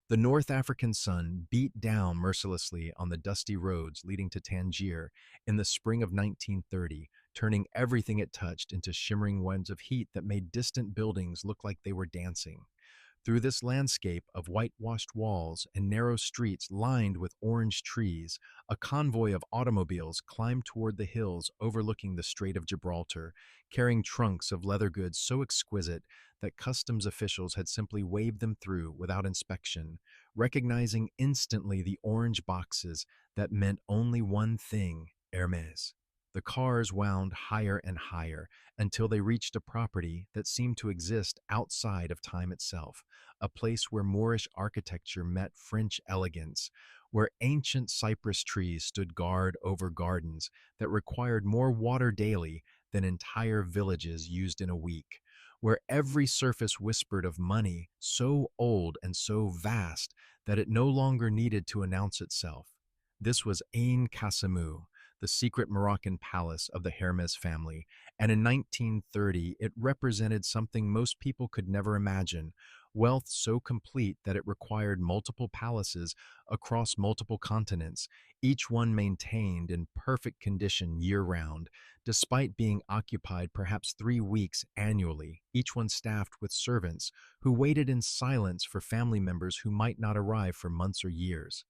The North African sun beat down mercilessly on the dusty roads leading to Tangier in the spring of 1930, turning everything it touched into shimmering webs of heat that made distant buildings look like they were dancing. Through this landscape of whitewashed walls and narrow streets lined with orange trees, a convoy of automobiles climbed toward the hills overlooking the Strait of Gibraltar, carrying trunks of leather goods so exquisite that customs officials had simply waved them through without inspection, recognizing instantly the orange boxes that meant only one thing: Hermès. The cars wound higher and higher until they reached a property that seemed to exist outside of time itself, a place where Moorish architecture met French elegance, where ancient cypress trees stood guard over gardens that required more water daily than entire villages used in a week, where every surface whispered of money so old and so vast that it no longer needed to announce itself. This was Aïn Kassimou, the secret Moroccan palace of the Hermès family, and in 1930 it represented something most people could never imagine: wealth so complete that it required multiple palaces across multiple continents, each one maintained in perfect condition year-round, despite being occupied perhaps 3 weeks annually, each one staffed with servants who waited in silence for family members who might not arrive for months or years.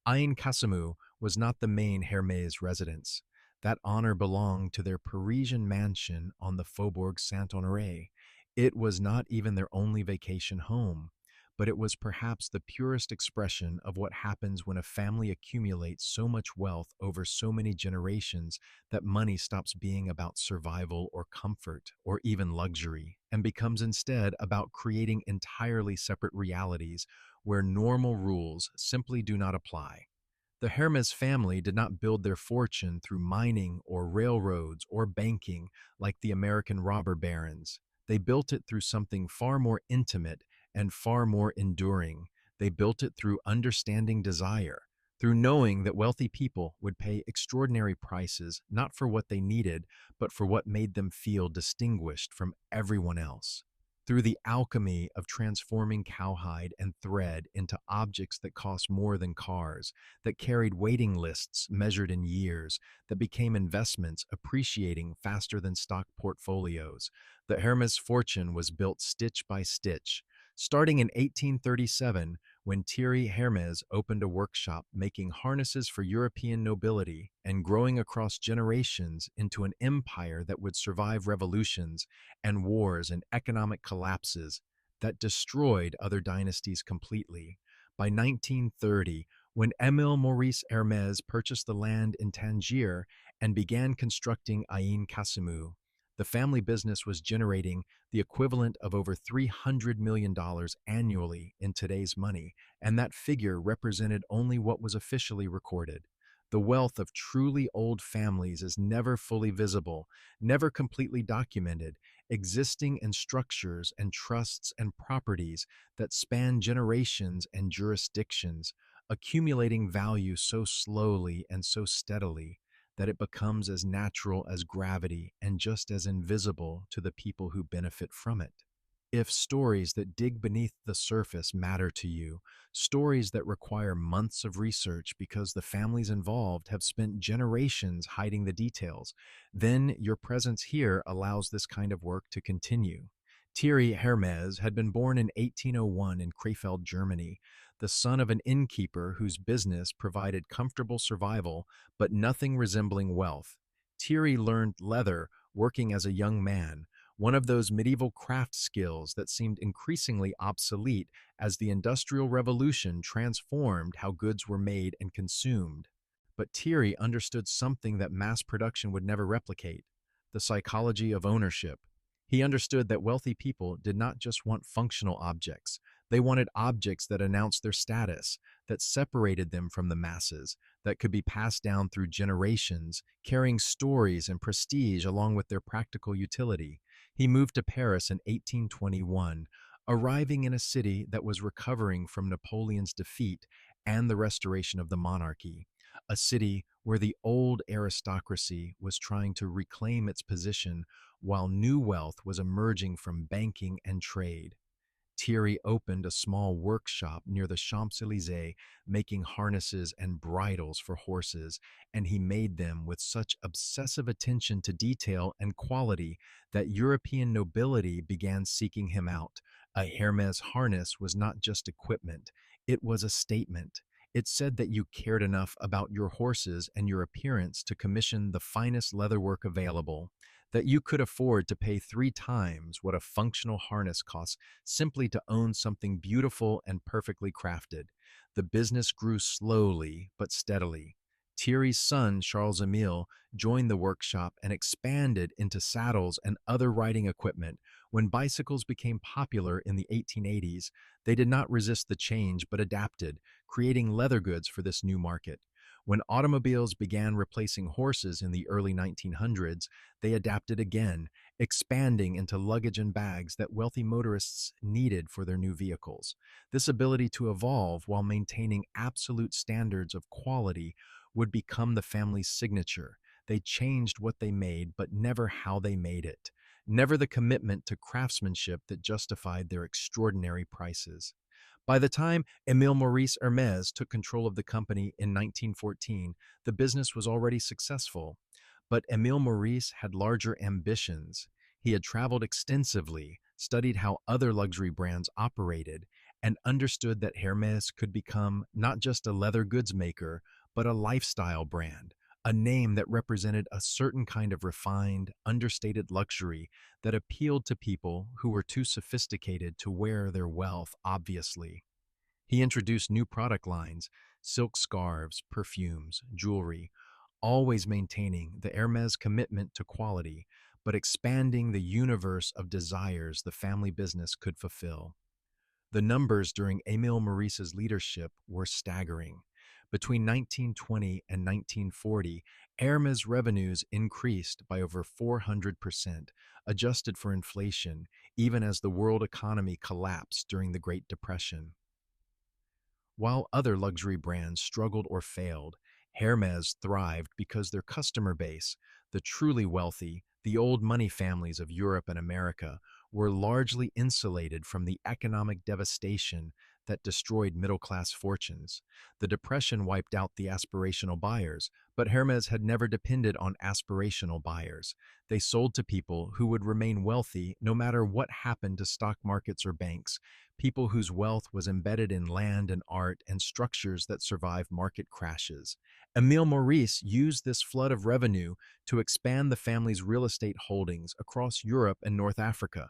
Aïn Kassimou was not the main Hermès residence. That honor belonged to their Parisian mansion on the Faubourg Saint-Honoré. It was not even their only vacation home, but it was perhaps the purest expression of what happens when a family accumulates so much wealth over so many generations that money stops being about survival or comfort or even luxury and becomes instead about creating entirely separate realities where normal rules simply do not apply. The Hermes family did not build their fortune through mining or railroads or banking like the American robber barons. They built it through something far more intimate and far more enduring. They built it through understanding desire, through knowing that wealthy people would pay extraordinary prices not for what they needed, but for what made them feel distinguished from everyone else. Through the alchemy of transforming cowhide and thread into objects that cost more than cars, that carried waiting lists measured in years, that became investments appreciating faster than stock portfolios. The Hermes fortune was built stitch by stitch, starting in 1837 when Thierry Hermes opened a workshop making harnesses for European nobility, and growing across generations into an empire that would survive revolutions and wars and economic collapses that destroyed other dynasties completely. By 1930, when Émile Maurice Hermès purchased the land in Tangier and began constructing Aïn Kassimou, the family business was generating the equivalent of over $300 million annually in today's money, and that figure represented only what was officially recorded. The wealth of truly old families is never fully visible, never completely documented, existing in structures and trusts and properties that span generations and jurisdictions, accumulating value so slowly and so steadily that it becomes as natural as gravity and just as invisible to the people who benefit from it. If stories that dig beneath the surface matter to you, stories that require months of research because the families involved have spent generations hiding the details, then your presence here allows this kind of work to continue. Thierry Hermès had been born in 1801 in Krefeld, Germany, the son of an innkeeper whose business provided comfortable survival but nothing resembling wealth. Thierry learned leather working as a young man, one of those medieval craft skills that seemed increasingly obsolete as the Industrial Revolution transformed how goods were made and consumed. But Thierry understood something that mass production would never replicate: the psychology of ownership. He understood that wealthy people did not just want functional objects. They wanted objects that announced their status, that separated them from the masses, that could be passed down through generations, carrying stories and prestige along with their practical utility. He moved to Paris in 1821, arriving in a city that was recovering from Napoleon's defeat and the restoration of the monarchy, a city where the old aristocracy was trying to reclaim its position while new wealth was emerging from banking and trade. Thierry opened a small workshop near the Champs-Élysées, making harnesses and bridles for horses, and he made them with such obsessive attention to detail and quality that European nobility began seeking him out. A Hermès harness was not just equipment, it was a statement. It said that you cared enough about your horses and your appearance to commission the finest leatherwork available, that you could afford to pay 3 times what a functional harness costs simply to own something beautiful and perfectly crafted. The business grew slowly but steadily. Thierry's son, Charles Emile, joined the workshop and expanded into saddles and other riding equipment. When bicycles became popular in the 1880s, they did not resist the change but adapted, creating leather goods for this new market. When automobiles began replacing horses in the early 1900s, they adapted again, expanding into luggage and bags that wealthy motorists needed for their new vehicles. This ability to evolve while maintaining absolute standards of quality would become the family's signature. They changed what they made, but never how they made it. Never the commitment to craftsmanship that justified their extraordinary prices. By the time Émile Maurice Hermès took control of the company in 1914, the business was already successful. But Émile Maurice had larger ambitions. He had traveled extensively, studied how other luxury brands operated, and understood that Hermès could become not just a leather goods maker, but a lifestyle brand, a name that represented a certain kind of refined, understated luxury that appealed to people who were too sophisticated to wear their wealth obviously. He introduced new product lines, silk scarves, perfumes, jewelry, always maintaining the Hermes commitment to quality, but expanding the universe of desires the family business could fulfill. The numbers during Émile Maurice's leadership were staggering. Between 1920 and 1940, Hermes revenues increased by over 400%, adjusted for inflation, even as the world economy collapsed during the Great Depression. While other luxury brands struggled or failed, Hermes thrived because their customer base, the truly wealthy, the old money families of Europe and America, were largely insulated from the economic devastation that destroyed middle-class fortunes. The Depression wiped out the aspirational buyers, but Hermes had never depended on aspirational buyers. They sold to people who would remain wealthy no matter what happened to stock markets or banks, people whose wealth was embedded in land and art and structures that survived market crashes. Émile Maurice used this flood of revenue to expand the family's real estate holdings across Europe and North Africa.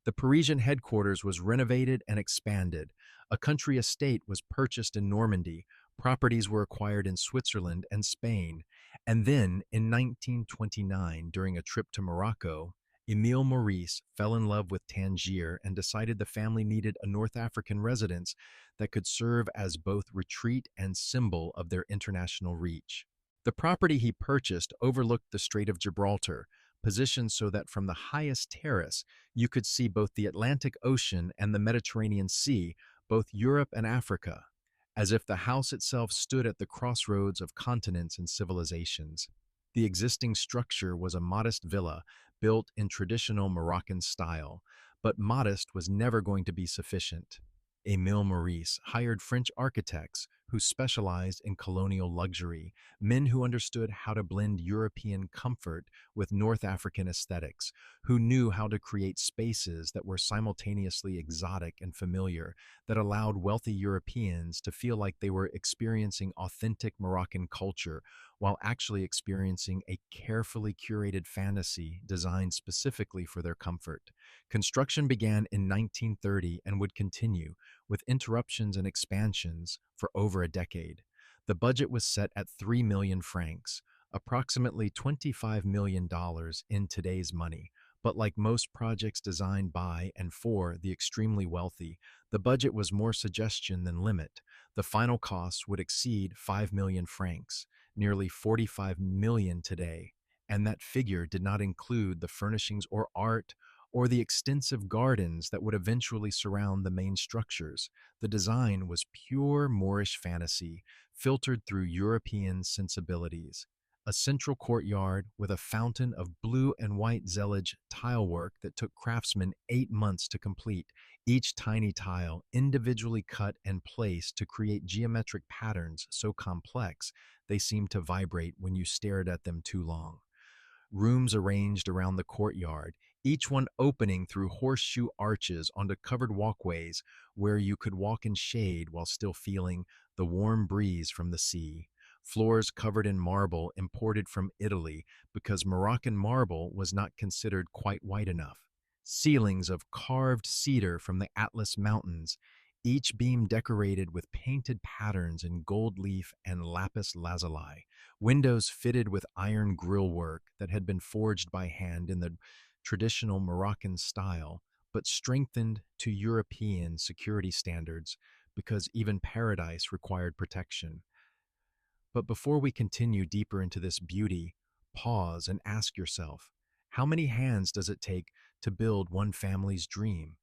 The Parisian headquarters was renovated and expanded. A country estate was purchased in Normandy. Properties were acquired in Switzerland and Spain. And then, in 1929, during a trip to Morocco, Émile Maurice fell in love with Tangier and decided the family needed a North African residence that could serve as both retreat and symbol of their international reach. The property he purchased overlooked the Strait of Gibraltar, positioned so that from the highest terrace you could see both the Atlantic Ocean and the Mediterranean Sea, both Europe and Africa, as if the house itself stood at the crossroads of continents and civilizations. The existing structure was a modest villa built in traditional Moroccan style, but modest was never going to be sufficient. Émile Maurice hired French architects who specialized in colonial luxury, men who understood how to blend European comfort with North African aesthetics, who knew how to create spaces that were simultaneously exotic and familiar, that allowed wealthy Europeans to feel like they were experiencing authentic Moroccan culture while actually experiencing a carefully curated fantasy designed specifically for their comfort. Construction began in 1930 and would continue, with interruptions and expansions, for over a decade. The budget was set at 3 million francs, approximately $25 million in today's money. But like most projects designed by and for the extremely wealthy, the budget was more suggestion than limit. The final cost would exceed 5 million francs, nearly 45 million today, and that figure did not include the furnishings or art or the extensive gardens that would eventually surround the main structures. The design was pure Moorish fantasy, filtered through European sensibilities. a central courtyard with a fountain of blue and white zellige tile work that took craftsmen 8 months to complete, each tiny tile individually cut and placed to create geometric patterns so complex they seemed to vibrate when you stared at them too long. Rooms arranged around the courtyard, each one opening through horseshoe arches onto covered walkways where you could walk in shade while still feeling the warm breeze from the sea. Floors covered in marble imported from Italy because Moroccan marble was not considered quite white enough. Ceilings of carved cedar from the Atlas Mountains, each beam decorated with painted patterns in gold leaf and lapis lazuli. Windows fitted with iron grillwork that had been forged by hand in the traditional Moroccan style, but strengthened to European security standards because even paradise required protection. But before we continue deeper into this beauty, pause and ask yourself, how many hands does it take to build one family's dream?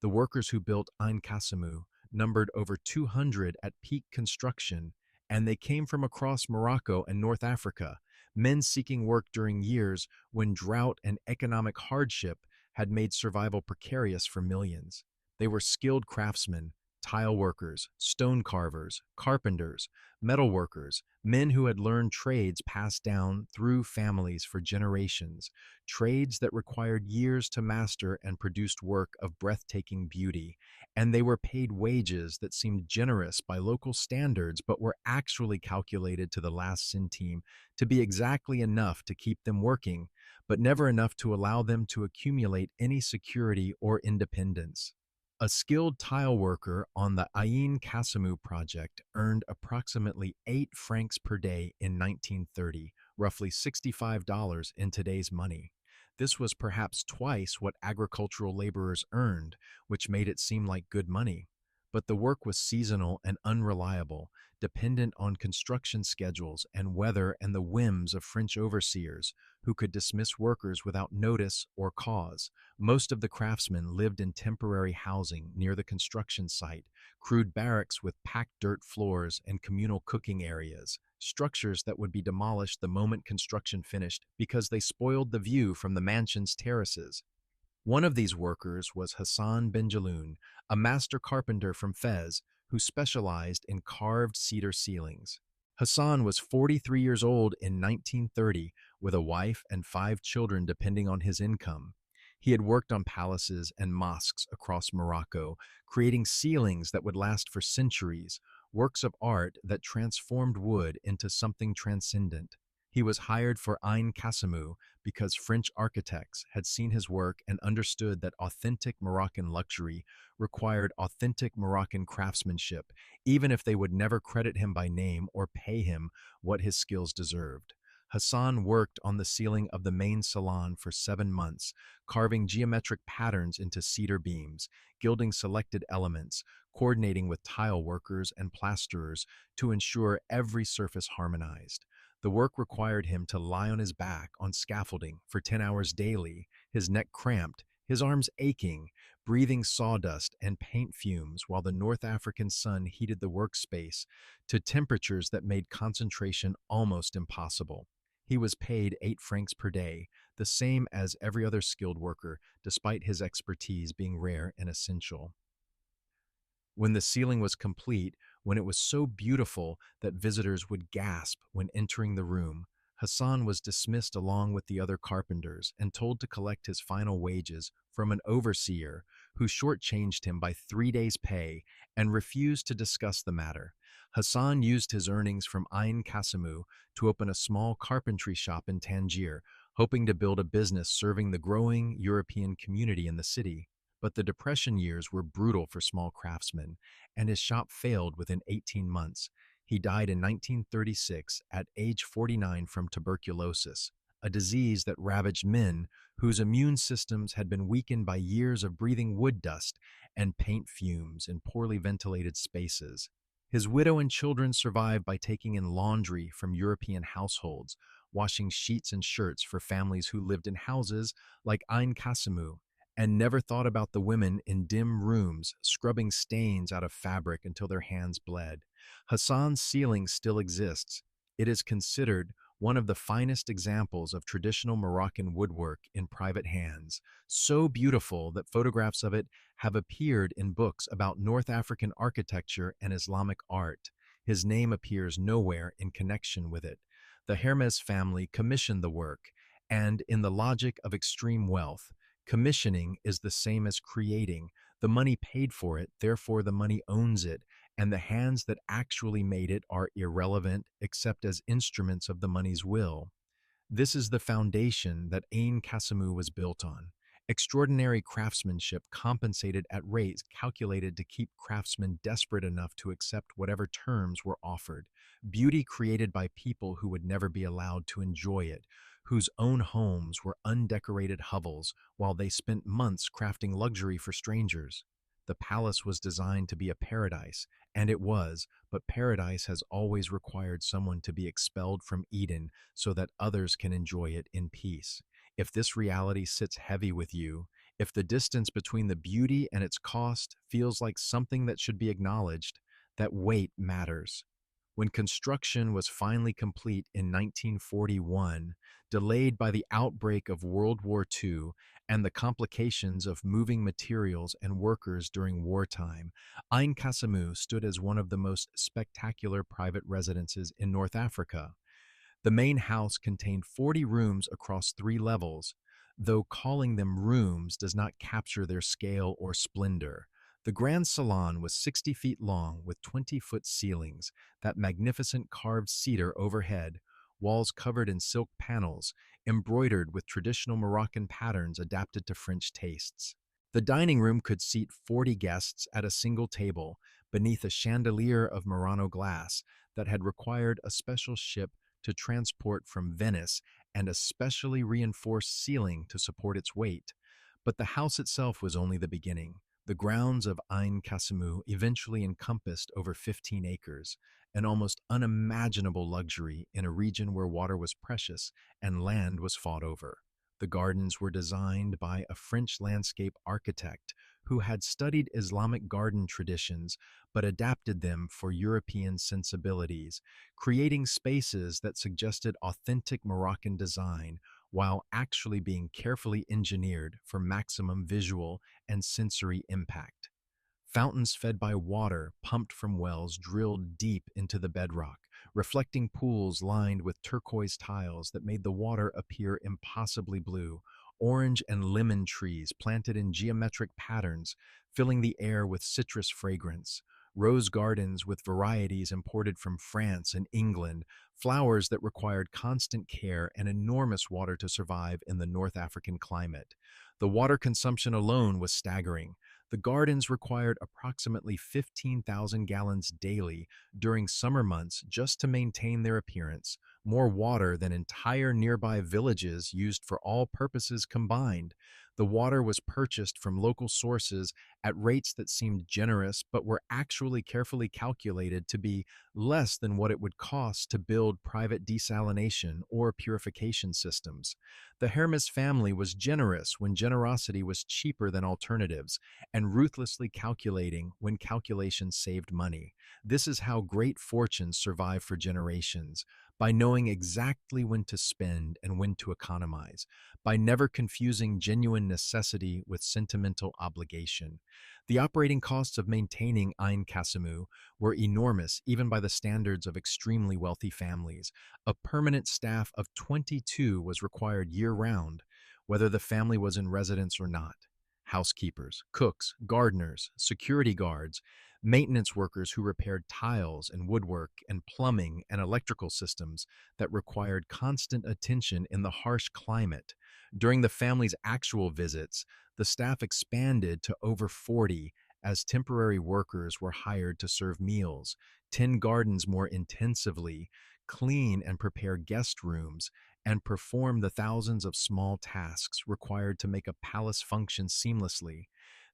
The workers who built Aïn Kassimou numbered over 200 at peak construction, and they came from across Morocco and North Africa, men seeking work during years when drought and economic hardship had made survival precarious for millions. They were skilled craftsmen, tile workers, stone carvers, carpenters, metal workers, men who had learned trades passed down through families for generations, trades that required years to master and produced work of breathtaking beauty. And they were paid wages that seemed generous by local standards but were actually calculated to the last centime to be exactly enough to keep them working, but never enough to allow them to accumulate any security or independence. A skilled tile worker on the Aïn Kassimou project earned approximately 8 francs per day in 1930, roughly $65 in today's money. This was perhaps twice what agricultural laborers earned, which made it seem like good money. But the work was seasonal and unreliable, dependent on construction schedules and weather and the whims of French overseers, who could dismiss workers without notice or cause. Most of the craftsmen lived in temporary housing near the construction site, crude barracks with packed dirt floors and communal cooking areas, structures that would be demolished the moment construction finished because they spoiled the view from the mansion's terraces. One of these workers was Hassan Benjaloun, a master carpenter from Fez who specialized in carved cedar ceilings. Hassan was 43 years old in 1930 with a wife and 5 children depending on his income. He had worked on palaces and mosques across Morocco, creating ceilings that would last for centuries, works of art that transformed wood into something transcendent. He was hired for Aïn Kassimou because French architects had seen his work and understood that authentic Moroccan luxury required authentic Moroccan craftsmanship, even if they would never credit him by name or pay him what his skills deserved. Hassan worked on the ceiling of the main salon for 7 months, carving geometric patterns into cedar beams, gilding selected elements, coordinating with tile workers and plasterers to ensure every surface harmonized. The work required him to lie on his back on scaffolding for 10 hours daily, his neck cramped, his arms aching, breathing sawdust and paint fumes while the North African sun heated the workspace to temperatures that made concentration almost impossible. He was paid 8 francs per day, the same as every other skilled worker, despite his expertise being rare and essential. When the ceiling was complete, when it was so beautiful that visitors would gasp when entering the room, Hassan was dismissed along with the other carpenters and told to collect his final wages from an overseer who shortchanged him by 3 days' pay and refused to discuss the matter. Hassan used his earnings from Aïn Kassimou to open a small carpentry shop in Tangier, hoping to build a business serving the growing European community in the city. But the Depression years were brutal for small craftsmen, and his shop failed within 18 months. He died in 1936 at age 49 from tuberculosis, a disease that ravaged men whose immune systems had been weakened by years of breathing wood dust and paint fumes in poorly ventilated spaces. His widow and children survived by taking in laundry from European households, washing sheets and shirts for families who lived in houses like Aïn Kassimou, and never thought about the women in dim rooms scrubbing stains out of fabric until their hands bled. Hassan's ceiling still exists. It is considered one of the finest examples of traditional Moroccan woodwork in private hands, so beautiful that photographs of it have appeared in books about North African architecture and Islamic art. His name appears nowhere in connection with it. The Hermès family commissioned the work, and in the logic of extreme wealth, commissioning is the same as creating. The money paid for it, therefore the money owns it, and the hands that actually made it are irrelevant except as instruments of the money's will. This is the foundation that Aïn Kassimou was built on. Extraordinary craftsmanship compensated at rates calculated to keep craftsmen desperate enough to accept whatever terms were offered. Beauty created by people who would never be allowed to enjoy it, whose own homes were undecorated hovels while they spent months crafting luxury for strangers. The palace was designed to be a paradise, and it was, but paradise has always required someone to be expelled from Eden so that others can enjoy it in peace. If this reality sits heavy with you, if the distance between the beauty and its cost feels like something that should be acknowledged, that weight matters. When construction was finally complete in 1941, delayed by the outbreak of World War II and the complications of moving materials and workers during wartime, Aïn Kassimou stood as one of the most spectacular private residences in North Africa. The main house contained 40 rooms across 3 levels, though calling them rooms does not capture their scale or splendor. The grand salon was 60 feet long with 20-foot ceilings, that magnificent carved cedar overhead, walls covered in silk panels, embroidered with traditional Moroccan patterns adapted to French tastes. The dining room could seat 40 guests at a single table beneath a chandelier of Murano glass that had required a special ship to transport from Venice and a specially reinforced ceiling to support its weight. But the house itself was only the beginning. The grounds of Aïn Kassimou eventually encompassed over 15 acres, an almost unimaginable luxury in a region where water was precious and land was fought over. The gardens were designed by a French landscape architect who had studied Islamic garden traditions but adapted them for European sensibilities, creating spaces that suggested authentic Moroccan design while actually being carefully engineered for maximum visual and sensory impact. Fountains fed by water pumped from wells drilled deep into the bedrock, reflecting pools lined with turquoise tiles that made the water appear impossibly blue. Orange and lemon trees planted in geometric patterns, filling the air with citrus fragrance. Rose gardens with varieties imported from France and England, flowers that required constant care and enormous water to survive in the North African climate. The water consumption alone was staggering. The gardens required approximately 15,000 gallons daily during summer months just to maintain their appearance, more water than entire nearby villages used for all purposes combined. The water was purchased from local sources at rates that seemed generous but were actually carefully calculated to be less than what it would cost to build private desalination or purification systems. The Hermes family was generous when generosity was cheaper than alternatives, and ruthlessly calculating when calculations saved money. This is how great fortunes survive for generations, by knowing exactly when to spend and when to economize, by never confusing genuine necessity with sentimental obligation. The operating costs of maintaining Aïn Kassimou were enormous even by the standards of extremely wealthy families. A permanent staff of 22 was required year-round, whether the family was in residence or not. Housekeepers, cooks, gardeners, security guards, maintenance workers who repaired tiles and woodwork and plumbing and electrical systems that required constant attention in the harsh climate. During the family's actual visits, the staff expanded to over 40 as temporary workers were hired to serve meals, tend gardens more intensively, clean and prepare guest rooms, and perform the thousands of small tasks required to make a palace function seamlessly.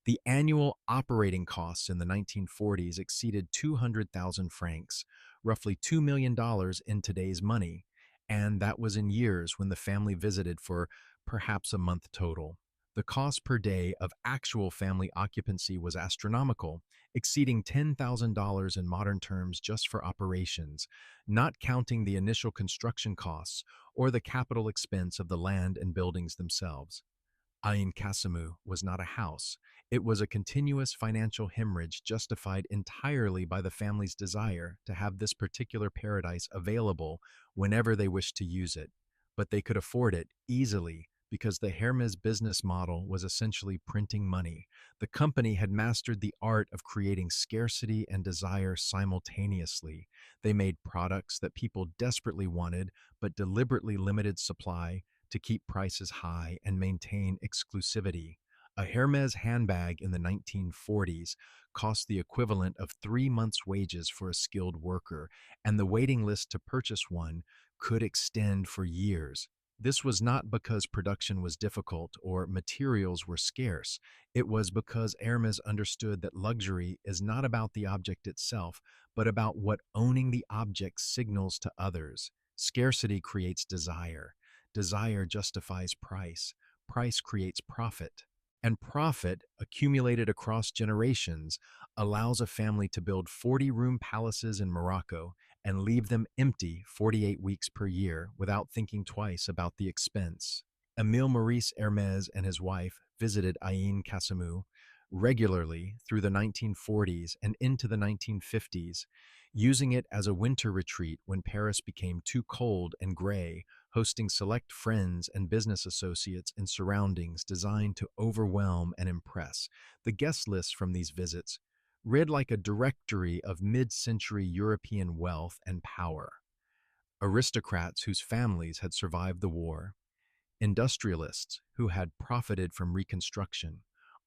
The annual operating costs in the 1940s exceeded 200,000 francs, roughly $2 million in today's money, and that was in years when the family visited for perhaps a month total. The cost per day of actual family occupancy was astronomical, exceeding $10,000 in modern terms just for operations, not counting the initial construction costs or the capital expense of the land and buildings themselves. Aïn Kassimou was not a house. It was a continuous financial hemorrhage justified entirely by the family's desire to have this particular paradise available whenever they wished to use it. But they could afford it easily because the Hermes business model was essentially printing money. The company had mastered the art of creating scarcity and desire simultaneously. They made products that people desperately wanted but deliberately limited supply to keep prices high and maintain exclusivity. A Hermes handbag in the 1940s cost the equivalent of 3 months' wages for a skilled worker, and the waiting list to purchase one could extend for years. This was not because production was difficult or materials were scarce. It was because Hermes understood that luxury is not about the object itself, but about what owning the object signals to others. Scarcity creates desire. Desire justifies price. Price creates profit. And profit, accumulated across generations, allows a family to build 40-room palaces in Morocco and leave them empty 48 weeks per year without thinking twice about the expense. Émile Maurice Hermès and his wife visited Aïn Kassimou regularly through the 1940s and into the 1950s, using it as a winter retreat when Paris became too cold and gray, hosting select friends and business associates in surroundings designed to overwhelm and impress. The guest lists from these visits read like a directory of mid-century European wealth and power. Aristocrats whose families had survived the war, industrialists who had profited from Reconstruction,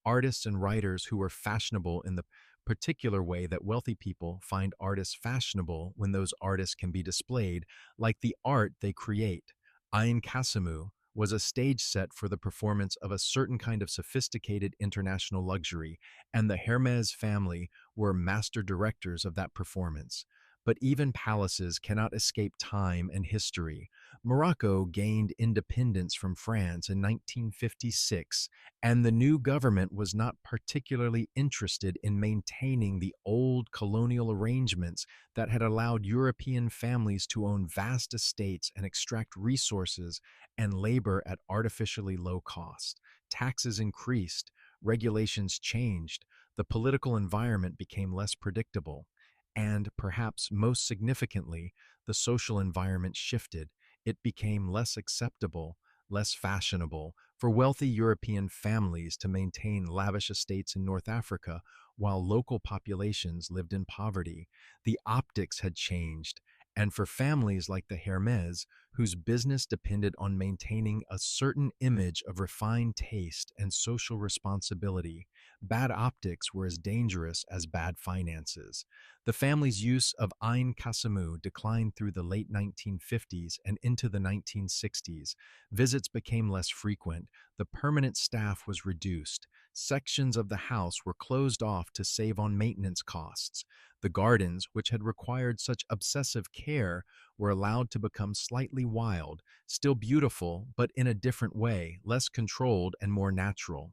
artists and writers who were fashionable in the particular way that wealthy people find artists fashionable when those artists can be displayed, like the art they create. Aïn Kassimou was a stage set for the performance of a certain kind of sophisticated international luxury, and the Hermès family were master directors of that performance. But even palaces cannot escape time and history. Morocco gained independence from France in 1956, and the new government was not particularly interested in maintaining the old colonial arrangements that had allowed European families to own vast estates and extract resources and labor at artificially low cost. Taxes increased, regulations changed, the political environment became less predictable, and perhaps most significantly, the social environment shifted. It became less acceptable, less fashionable for wealthy European families to maintain lavish estates in North Africa while local populations lived in poverty. The optics had changed, and for families like the Hermès, whose business depended on maintaining a certain image of refined taste and social responsibility, bad optics were as dangerous as bad finances. The family's use of Aïn Kassimou declined through the late 1950s and into the 1960s. Visits became less frequent. The permanent staff was reduced. Sections of the house were closed off to save on maintenance costs. The gardens, which had required such obsessive care, were allowed to become slightly wild, still beautiful, but in a different way, less controlled and more natural.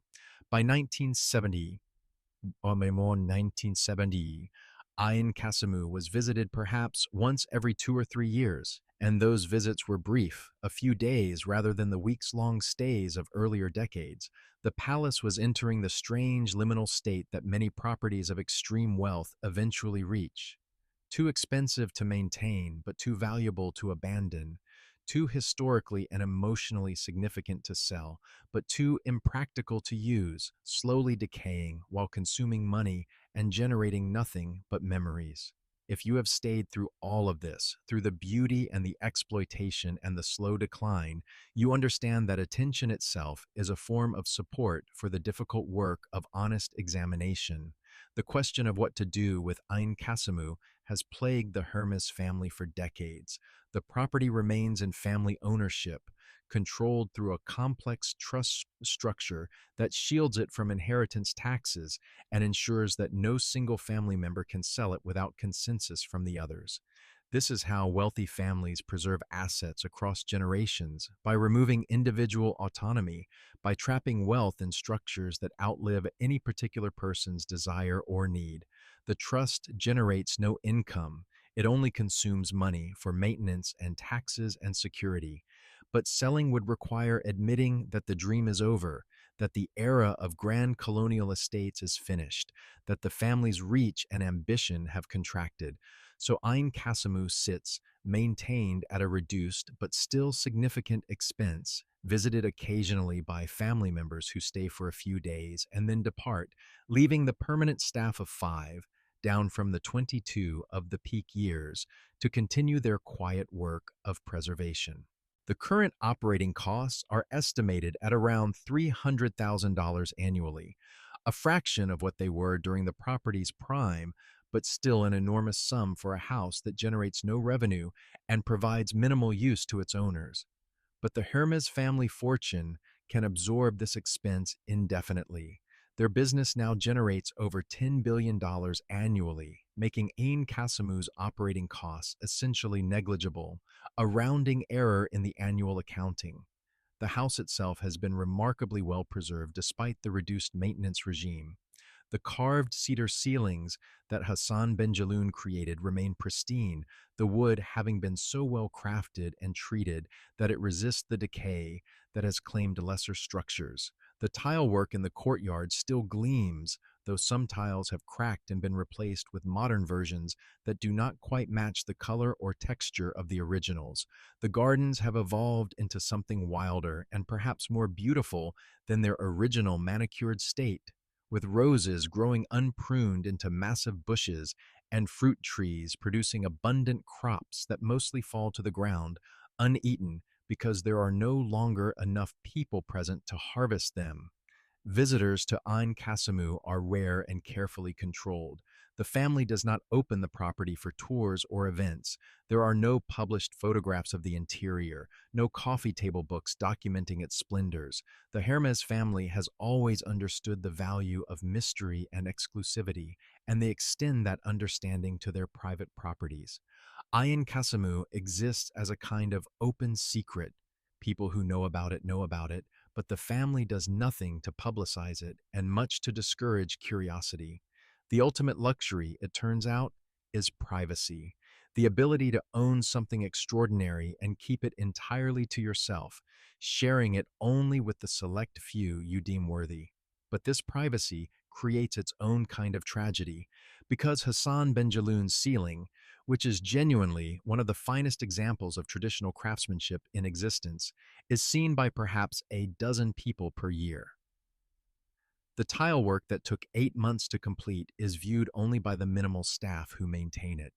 By 1970, or more 1970, Aïn Kassimou was visited perhaps once every 2 or 3 years, and those visits were brief, a few days rather than the weeks-long stays of earlier decades. The palace was entering the strange liminal state that many properties of extreme wealth eventually reach. Too expensive to maintain, but too valuable to abandon. Too historically and emotionally significant to sell, but too impractical to use, slowly decaying while consuming money and generating nothing but memories. If you have stayed through all of this, through the beauty and the exploitation and the slow decline, you understand that attention itself is a form of support for the difficult work of honest examination. The question of what to do with Aïn Kassimou has plagued the Hermès family for decades. The property remains in family ownership, controlled through a complex trust structure that shields it from inheritance taxes and ensures that no single family member can sell it without consensus from the others. This is how wealthy families preserve assets across generations by removing individual autonomy, by trapping wealth in structures that outlive any particular person's desire or need. The trust generates no income, it only consumes money for maintenance and taxes and security. But selling would require admitting that the dream is over, that the era of grand colonial estates is finished, that the family's reach and ambition have contracted. So Aïn Kassimou sits, maintained at a reduced but still significant expense, visited occasionally by family members who stay for a few days and then depart, leaving the permanent staff of 5, down from the 22 of the peak years, to continue their quiet work of preservation. The current operating costs are estimated at around $300,000 annually, a fraction of what they were during the property's prime, but still an enormous sum for a house that generates no revenue and provides minimal use to its owners. But the Hermès family fortune can absorb this expense indefinitely. Their business now generates over $10 billion annually, making Ain Kassimou's operating costs essentially negligible, a rounding error in the annual accounting. The house itself has been remarkably well preserved despite the reduced maintenance regime. The carved cedar ceilings that Hassan Benjaloun created remain pristine, the wood having been so well crafted and treated that it resists the decay that has claimed lesser structures. The tile work in the courtyard still gleams, though some tiles have cracked and been replaced with modern versions that do not quite match the color or texture of the originals. The gardens have evolved into something wilder and perhaps more beautiful than their original manicured state, with roses growing unpruned into massive bushes and fruit trees producing abundant crops that mostly fall to the ground, uneaten because there are no longer enough people present to harvest them. Visitors to Ain Kassimou are rare and carefully controlled. The family does not open the property for tours or events. There are no published photographs of the interior, no coffee table books documenting its splendors. The Hermès family has always understood the value of mystery and exclusivity, and they extend that understanding to their private properties. Ain Kassimou exists as a kind of open secret. People who know about it, but the family does nothing to publicize it and much to discourage curiosity. The ultimate luxury, it turns out, is privacy, the ability to own something extraordinary and keep it entirely to yourself, sharing it only with the select few you deem worthy. But this privacy creates its own kind of tragedy, because Hassan Benjaloun's ceiling, which is genuinely one of the finest examples of traditional craftsmanship in existence, is seen by perhaps a dozen people per year. The tile work that took 8 months to complete is viewed only by the minimal staff who maintain it.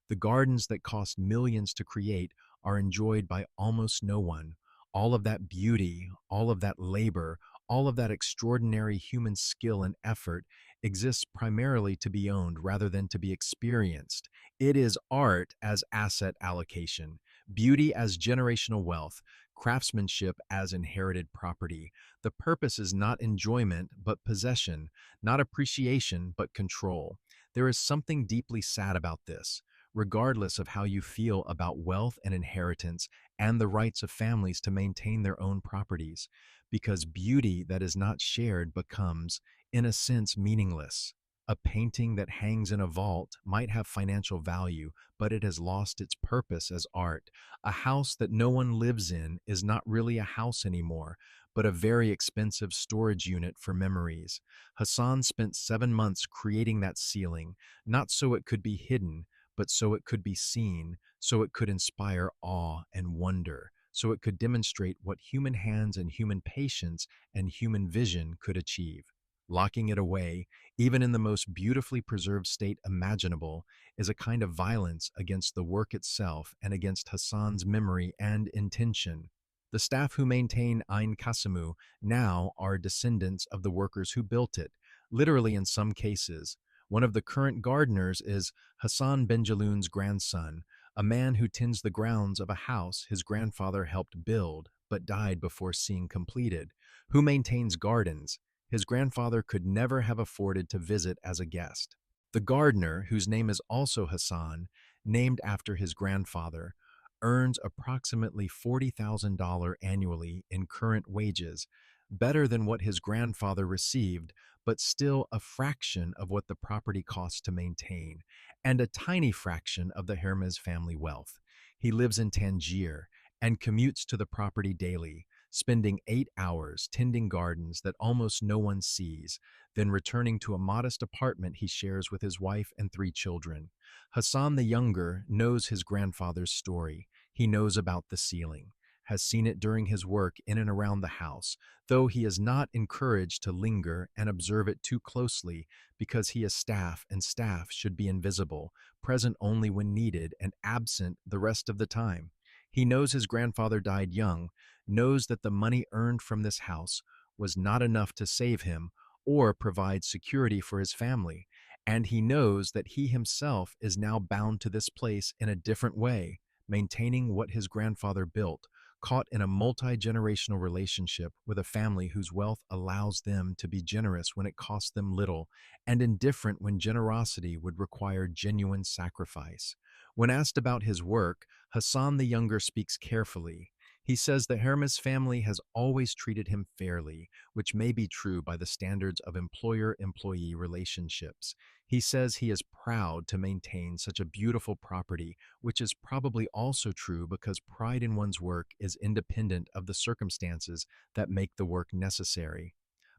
The gardens that cost millions to create are enjoyed by almost no one. All of that beauty, all of that labor, all of that extraordinary human skill and effort exists primarily to be owned rather than to be experienced. It is art as asset allocation, beauty as generational wealth, craftsmanship as inherited property. The purpose is not enjoyment, but possession, not appreciation, but control. There is something deeply sad about this, regardless of how you feel about wealth and inheritance and the rights of families to maintain their own properties, because beauty that is not shared becomes, in a sense, meaningless. A painting that hangs in a vault might have financial value, but it has lost its purpose as art. A house that no one lives in is not really a house anymore, but a very expensive storage unit for memories. Hassan spent 7 months creating that ceiling, not so it could be hidden, but so it could be seen, so it could inspire awe and wonder, so it could demonstrate what human hands and human patience and human vision could achieve. Locking it away, even in the most beautifully preserved state imaginable, is a kind of violence against the work itself and against Hassan's memory and intention. The staff who maintain Ain Kassimou now are descendants of the workers who built it, literally in some cases. One of the current gardeners is Hassan Benjaloun's grandson, a man who tends the grounds of a house his grandfather helped build but died before seeing completed, who maintains gardens his grandfather could never have afforded to visit as a guest. The gardener, whose name is also Hassan, named after his grandfather, earns approximately $40,000 annually in current wages, better than what his grandfather received, but still a fraction of what the property costs to maintain, and a tiny fraction of the Hermes family wealth. He lives in Tangier and commutes to the property daily, spending 8 hours tending gardens that almost no one sees, then returning to a modest apartment he shares with his wife and 3 children. Hassan the Younger knows his grandfather's story. He knows about the ceiling, has seen it during his work in and around the house, though he is not encouraged to linger and observe it too closely because he is staff and staff should be invisible, present only when needed and absent the rest of the time. He knows his grandfather died young, knows that the money earned from this house was not enough to save him or provide security for his family, and he knows that he himself is now bound to this place in a different way, maintaining what his grandfather built, caught in a multi-generational relationship with a family whose wealth allows them to be generous when it costs them little, and indifferent when generosity would require genuine sacrifice. When asked about his work, Hassan the Younger speaks carefully. He says the Hermes family has always treated him fairly, which may be true by the standards of employer-employee relationships. He says he is proud to maintain such a beautiful property, which is probably also true because pride in one's work is independent of the circumstances that make the work necessary.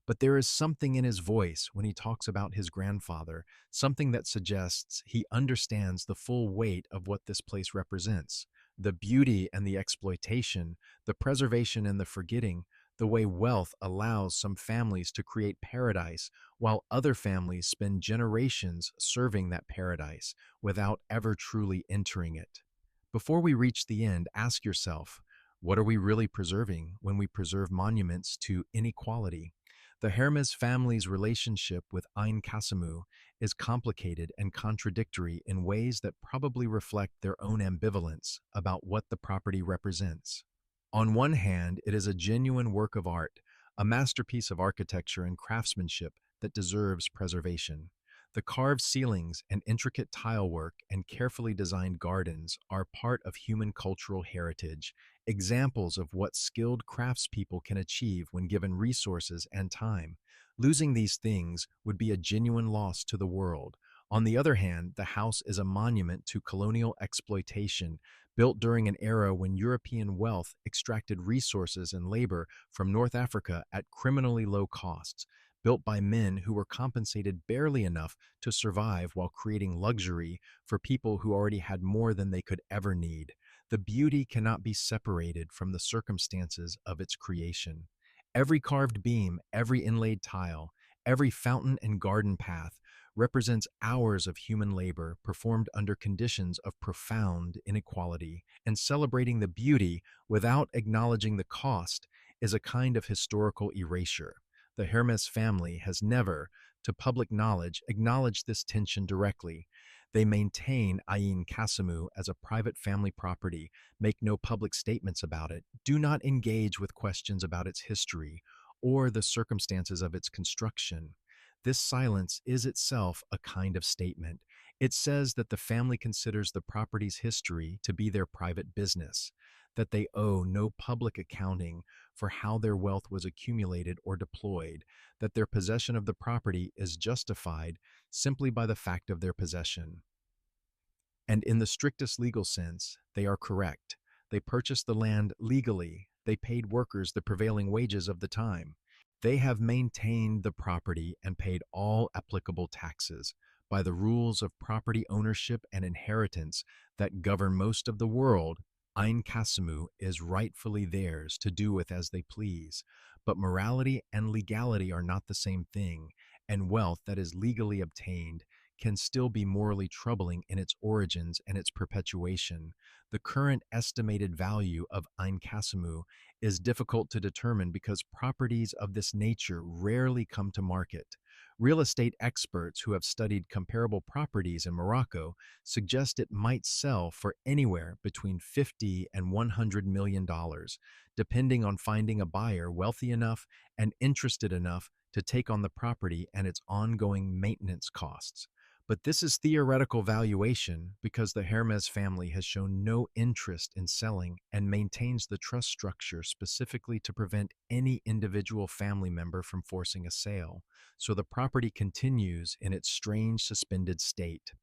But there is something in his voice when he talks about his grandfather, something that suggests he understands the full weight of what this place represents. The beauty and the exploitation, the preservation and the forgetting, the way wealth allows some families to create paradise while other families spend generations serving that paradise without ever truly entering it. Before we reach the end, ask yourself, what are we really preserving when we preserve monuments to inequality? The Hermes family's relationship with Aïn Kassimou is complicated and contradictory in ways that probably reflect their own ambivalence about what the property represents. On one hand, it is a genuine work of art, a masterpiece of architecture and craftsmanship that deserves preservation. The carved ceilings and intricate tile work and carefully designed gardens are part of human cultural heritage, examples of what skilled craftspeople can achieve when given resources and time. Losing these things would be a genuine loss to the world. On the other hand, the house is a monument to colonial exploitation, built during an era when European wealth extracted resources and labor from North Africa at criminally low costs, built by men who were compensated barely enough to survive while creating luxury for people who already had more than they could ever need. The beauty cannot be separated from the circumstances of its creation. Every carved beam, every inlaid tile, every fountain and garden path represents hours of human labor performed under conditions of profound inequality, and celebrating the beauty without acknowledging the cost is a kind of historical erasure. The Hermes family has never, to public knowledge, acknowledged this tension directly. They maintain Aïn Kassimou as a private family property, make no public statements about it, do not engage with questions about its history or the circumstances of its construction. This silence is itself a kind of statement. It says that the family considers the property's history to be their private business, that they owe no public accounting for how their wealth was accumulated or deployed, that their possession of the property is justified simply by the fact of their possession. And in the strictest legal sense, they are correct. They purchased the land legally. They paid workers the prevailing wages of the time. They have maintained the property and paid all applicable taxes by the rules of property ownership and inheritance that govern most of the world. Aïn Kassimou is rightfully theirs to do with as they please, but morality and legality are not the same thing, and wealth that is legally obtained can still be morally troubling in its origins and its perpetuation. The current estimated value of Aïn Kassimou is difficult to determine because properties of this nature rarely come to market. Real estate experts who have studied comparable properties in Morocco suggest it might sell for anywhere between $50 and $100 million, depending on finding a buyer wealthy enough and interested enough to take on the property and its ongoing maintenance costs. But this is theoretical valuation because the Hermes family has shown no interest in selling and maintains the trust structure specifically to prevent any individual family member from forcing a sale. So the property continues in its strange suspended state.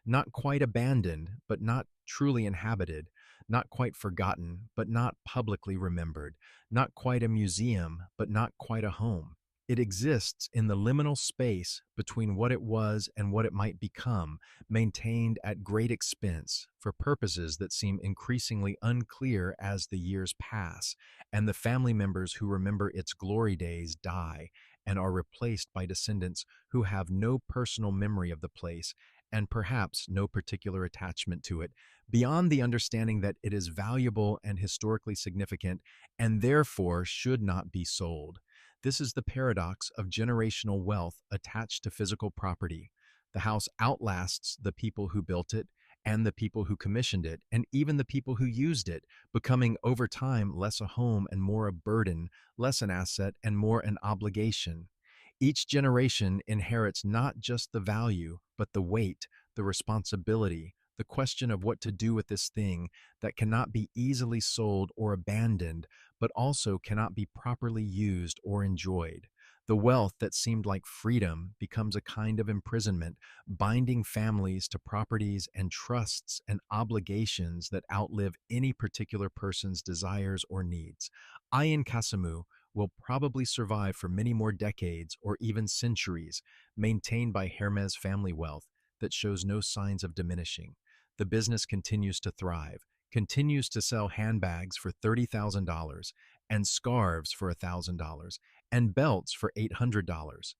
Not quite abandoned, but not truly inhabited. Not quite forgotten, but not publicly remembered. Not quite a museum, but not quite a home. It exists in the liminal space between what it was and what it might become, maintained at great expense for purposes that seem increasingly unclear as the years pass, and the family members who remember its glory days die and are replaced by descendants who have no personal memory of the place and perhaps no particular attachment to it, beyond the understanding that it is valuable and historically significant and therefore should not be sold. This is the paradox of generational wealth attached to physical property. The house outlasts the people who built it and the people who commissioned it, and even the people who used it, becoming over time less a home and more a burden, less an asset and more an obligation. Each generation inherits not just the value, but the weight, the responsibility, the question of what to do with this thing that cannot be easily sold or abandoned, but also cannot be properly used or enjoyed. The wealth that seemed like freedom becomes a kind of imprisonment, binding families to properties and trusts and obligations that outlive any particular person's desires or needs. Aïn Kassimou will probably survive for many more decades or even centuries, maintained by Hermes family wealth that shows no signs of diminishing. The business continues to thrive, continues to sell handbags for $30,000 and scarves for $1,000 and belts for $800,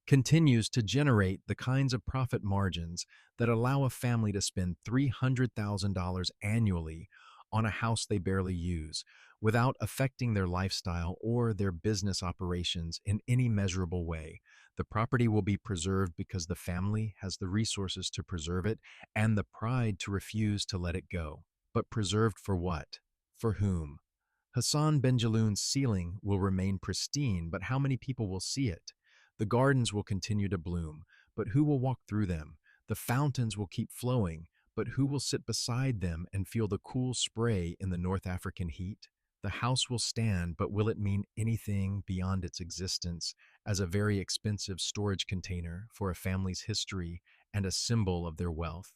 continues to generate the kinds of profit margins that allow a family to spend $300,000 annually on a house they barely use without affecting their lifestyle or their business operations in any measurable way. The property will be preserved because the family has the resources to preserve it and the pride to refuse to let it go. But preserved for what? For whom? Hassan Benjeloun's ceiling will remain pristine, but how many people will see it? The gardens will continue to bloom, but who will walk through them? The fountains will keep flowing, but who will sit beside them and feel the cool spray in the North African heat? The house will stand, but will it mean anything beyond its existence as a very expensive storage container for a family's history and a symbol of their wealth?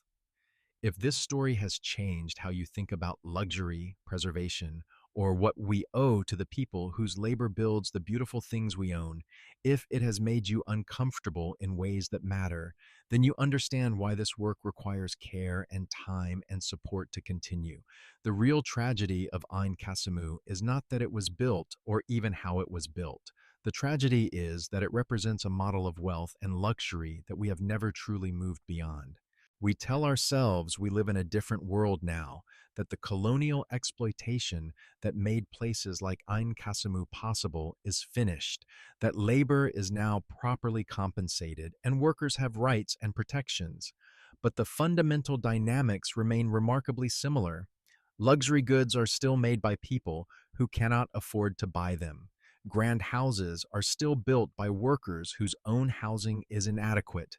If this story has changed how you think about luxury, preservation, or what we owe to the people whose labor builds the beautiful things we own, if it has made you uncomfortable in ways that matter, then you understand why this work requires care and time and support to continue. The real tragedy of Aïn Kassimou is not that it was built or even how it was built. The tragedy is that it represents a model of wealth and luxury that we have never truly moved beyond. We tell ourselves we live in a different world now, that the colonial exploitation that made places like Ain Kassimou possible is finished, that labor is now properly compensated and workers have rights and protections. But the fundamental dynamics remain remarkably similar. Luxury goods are still made by people who cannot afford to buy them. Grand houses are still built by workers whose own housing is inadequate.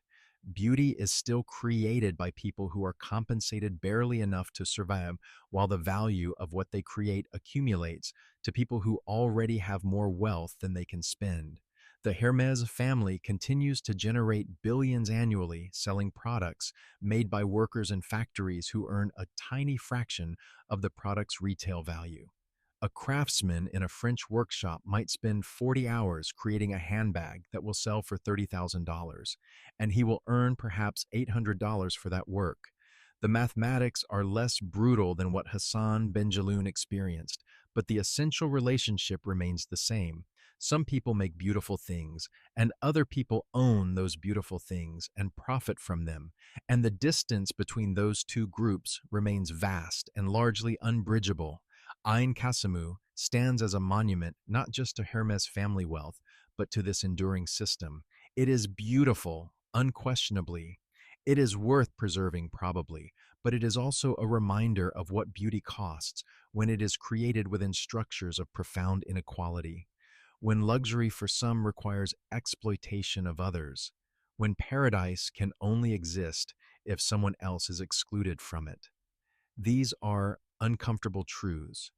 Beauty is still created by people who are compensated barely enough to survive, while the value of what they create accumulates to people who already have more wealth than they can spend. The Hermès family continues to generate billions annually selling products made by workers in factories who earn a tiny fraction of the product's retail value. A craftsman in a French workshop might spend 40 hours creating a handbag that will sell for $30,000, and he will earn perhaps $800 for that work. The mathematics are less brutal than what Hassan Benjeloun experienced, but the essential relationship remains the same. Some people make beautiful things, and other people own those beautiful things and profit from them, and the distance between those two groups remains vast and largely unbridgeable. Ain Kassimou stands as a monument not just to Hermes family wealth, but to this enduring system. It is beautiful, unquestionably. It is worth preserving, probably, but it is also a reminder of what beauty costs when it is created within structures of profound inequality. When luxury for some requires exploitation of others, when paradise can only exist if someone else is excluded from it. These are uncomfortable truths,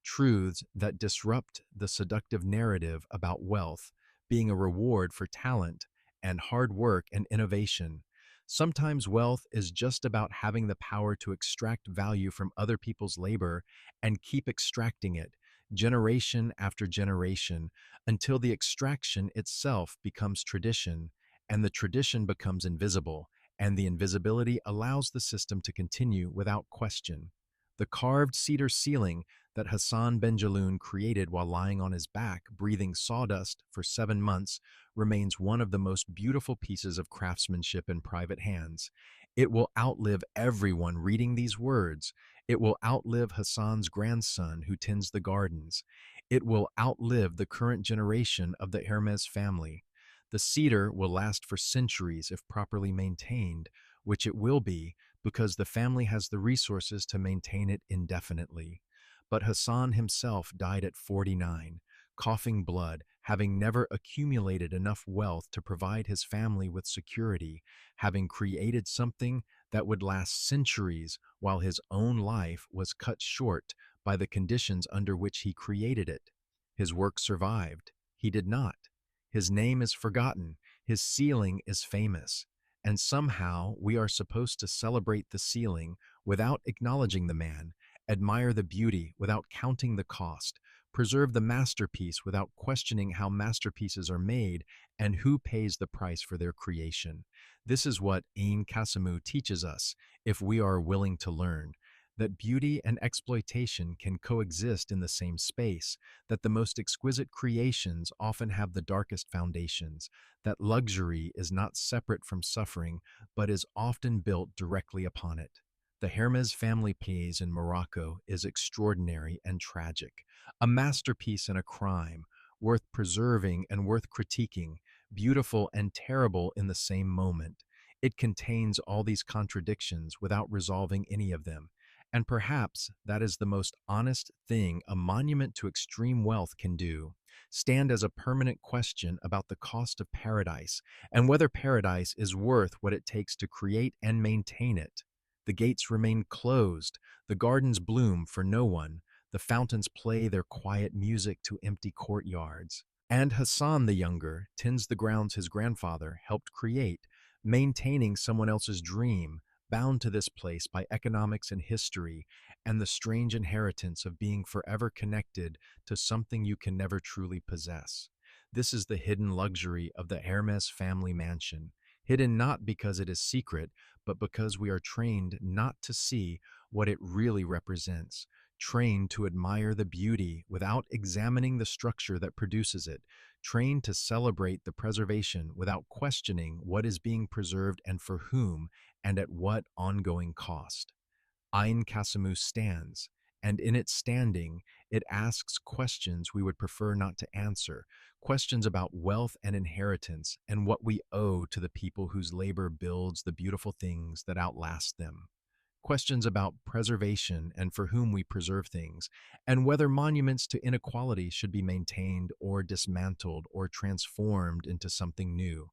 truths that disrupt the seductive narrative about wealth being a reward for talent and hard work and innovation. Sometimes wealth is just about having the power to extract value from other people's labor and keep extracting it, generation after generation, until the extraction itself becomes tradition, and the tradition becomes invisible, and the invisibility allows the system to continue without question. The carved cedar ceiling that Hassan Ben Jaloun created while lying on his back, breathing sawdust for 7 months, remains one of the most beautiful pieces of craftsmanship in private hands. It will outlive everyone reading these words. It will outlive Hassan's grandson who tends the gardens. It will outlive the current generation of the Hermès family. The cedar will last for centuries if properly maintained, which it will be because the family has the resources to maintain it indefinitely. But Hassan himself died at 49, coughing blood, having never accumulated enough wealth to provide his family with security, having created something that would last centuries while his own life was cut short by the conditions under which he created it. His work survived. He did not. His name is forgotten. His ceiling is famous. And somehow we are supposed to celebrate the ceiling without acknowledging the man, admire the beauty without counting the cost, preserve the masterpiece without questioning how masterpieces are made and who pays the price for their creation. This is what Aïn Kassimou teaches us, if we are willing to learn, that beauty and exploitation can coexist in the same space, that the most exquisite creations often have the darkest foundations, that luxury is not separate from suffering, but is often built directly upon it. The Hermès family pays in Morocco is extraordinary and tragic, a masterpiece and a crime, worth preserving and worth critiquing, beautiful and terrible in the same moment. It contains all these contradictions without resolving any of them. And perhaps that is the most honest thing a monument to extreme wealth can do, stand as a permanent question about the cost of paradise and whether paradise is worth what it takes to create and maintain it. The gates remain closed, the gardens bloom for no one, the fountains play their quiet music to empty courtyards. And Hassan the Younger tends the grounds his grandfather helped create, maintaining someone else's dream, bound to this place by economics and history, and the strange inheritance of being forever connected to something you can never truly possess. This is the hidden luxury of the Hermes family mansion, hidden not because it is secret, but because we are trained not to see what it really represents, trained to admire the beauty without examining the structure that produces it, trained to celebrate the preservation without questioning what is being preserved and for whom and at what ongoing cost. Aïn Kassimou stands, and in its standing, it asks questions we would prefer not to answer, questions about wealth and inheritance and what we owe to the people whose labor builds the beautiful things that outlast them. Questions about preservation and for whom we preserve things, and whether monuments to inequality should be maintained or dismantled or transformed into something new.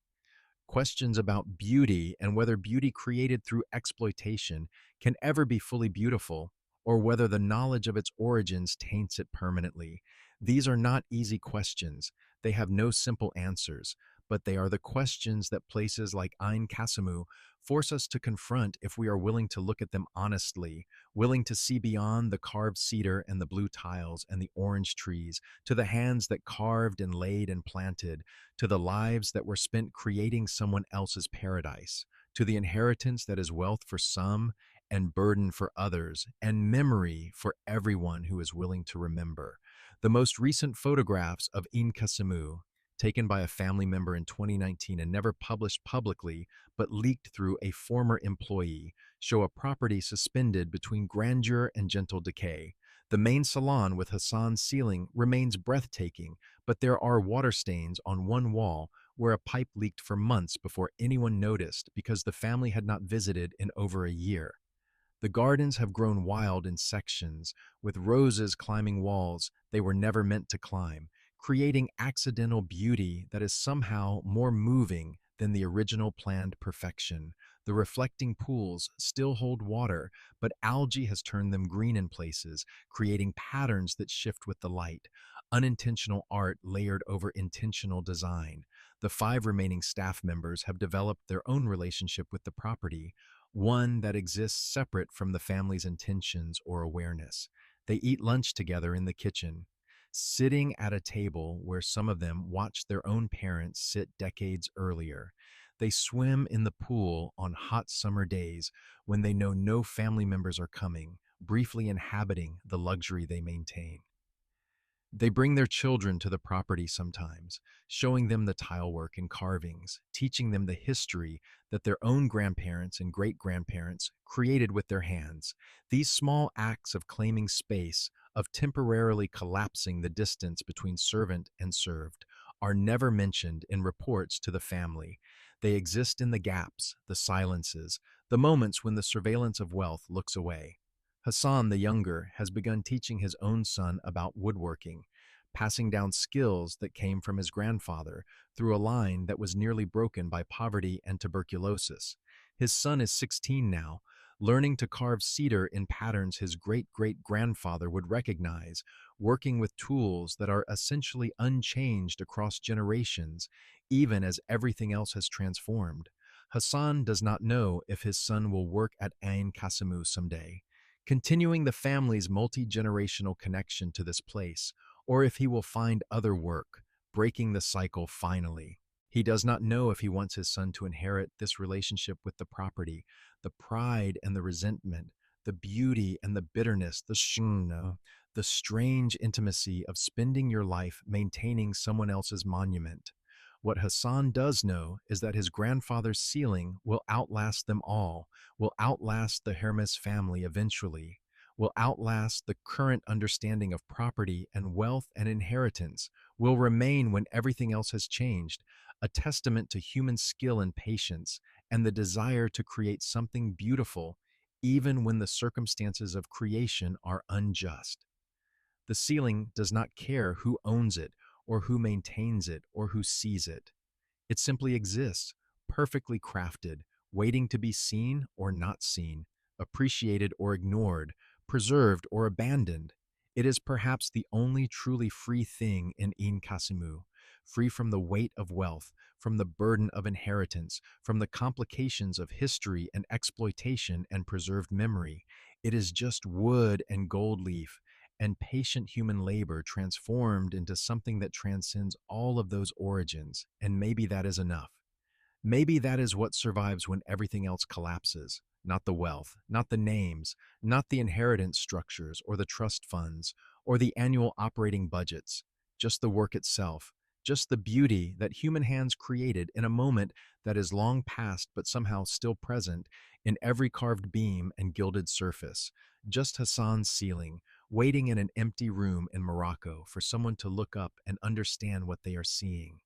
Questions about beauty and whether beauty created through exploitation can ever be fully beautiful, or whether the knowledge of its origins taints it permanently. These are not easy questions. They have no simple answers, but they are the questions that places like Aïn Kassimou force us to confront if we are willing to look at them honestly, willing to see beyond the carved cedar and the blue tiles and the orange trees, to the hands that carved and laid and planted, to the lives that were spent creating someone else's paradise, to the inheritance that is wealth for some and burden for others, and memory for everyone who is willing to remember. The most recent photographs of Aïn Kassimou, taken by a family member in 2019 and never published publicly, but leaked through a former employee, show a property suspended between grandeur and gentle decay. The main salon with Hassan's ceiling remains breathtaking, but there are water stains on one wall where a pipe leaked for months before anyone noticed because the family had not visited in over a year. The gardens have grown wild in sections, with roses climbing walls they were never meant to climb, creating accidental beauty that is somehow more moving than the original planned perfection. The reflecting pools still hold water, but algae has turned them green in places, creating patterns that shift with the light. Unintentional art layered over intentional design. The five remaining staff members have developed their own relationship with the property, one that exists separate from the family's intentions or awareness. They eat lunch together in the kitchen, sitting at a table where some of them watched their own parents sit decades earlier. They swim in the pool on hot summer days when they know no family members are coming, briefly inhabiting the luxury they maintain. They bring their children to the property sometimes, showing them the tilework and carvings, teaching them the history that their own grandparents and great grandparents created with their hands. These small acts of claiming space, of temporarily collapsing the distance between servant and served, are never mentioned in reports to the family. They exist in the gaps, the silences, the moments when the surveillance of wealth looks away. Hassan the younger has begun teaching his own son about woodworking, passing down skills that came from his grandfather through a line that was nearly broken by poverty and tuberculosis. His son is 16 now, learning to carve cedar in patterns his great-great-grandfather would recognize, working with tools that are essentially unchanged across generations, even as everything else has transformed. Hassan does not know if his son will work at Aïn Kassimou someday, continuing the family's multi-generational connection to this place, or if he will find other work, breaking the cycle finally. He does not know if he wants his son to inherit this relationship with the property, the pride and the resentment, the beauty and the bitterness, the strange intimacy of spending your life maintaining someone else's monument. What Hassan does know is that his grandfather's ceiling will outlast them all, will outlast the Hermès family eventually, will outlast the current understanding of property and wealth and inheritance, will remain when everything else has changed, a testament to human skill and patience and the desire to create something beautiful, even when the circumstances of creation are unjust. The ceiling does not care who owns it or who maintains it or who sees it. It simply exists, perfectly crafted, waiting to be seen or not seen, appreciated or ignored, preserved or abandoned. It is perhaps the only truly free thing in Aïn Kassimou, free from the weight of wealth, from the burden of inheritance, from the complications of history and exploitation and preserved memory. It is just wood and gold leaf, and patient human labor transformed into something that transcends all of those origins, and maybe that is enough. Maybe that is what survives when everything else collapses. Not the wealth, not the names, not the inheritance structures or the trust funds or the annual operating budgets, just the work itself, just the beauty that human hands created in a moment that is long past but somehow still present in every carved beam and gilded surface, just Hassan's ceiling, waiting in an empty room in Morocco for someone to look up and understand what they are seeing.